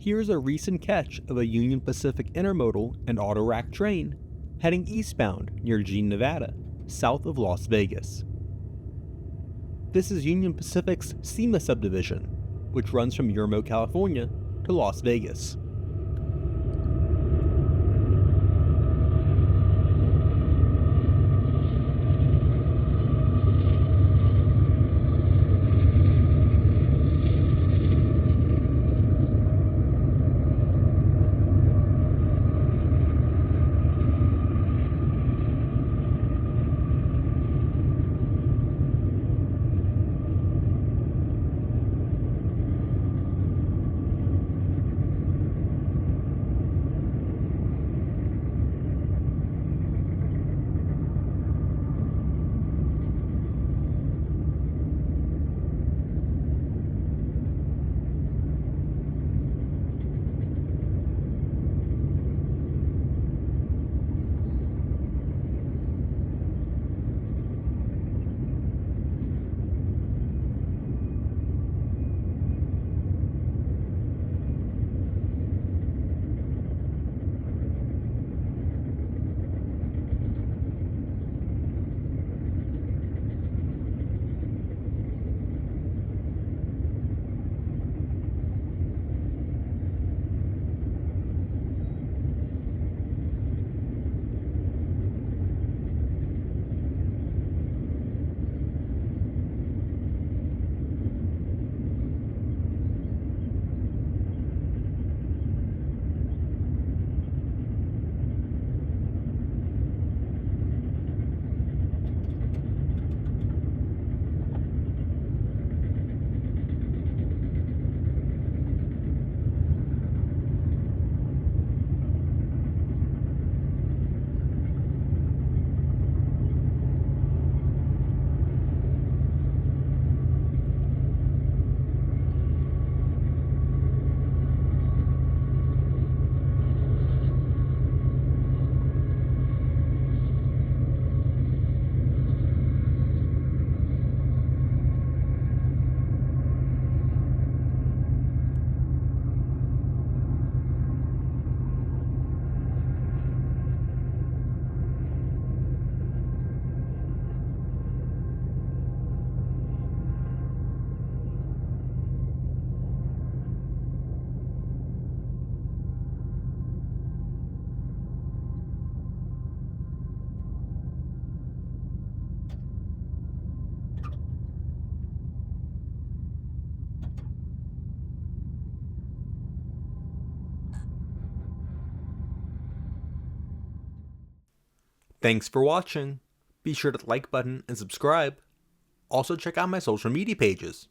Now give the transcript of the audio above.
Here's a recent catch of a Union Pacific intermodal and auto-rack train heading eastbound near Jean, Nevada, south of Las Vegas. This is Union Pacific's SEMA subdivision, which runs from Yermo, California to Las Vegas. Thanks for watching. Be sure to like button and subscribe. Also check out my social media pages.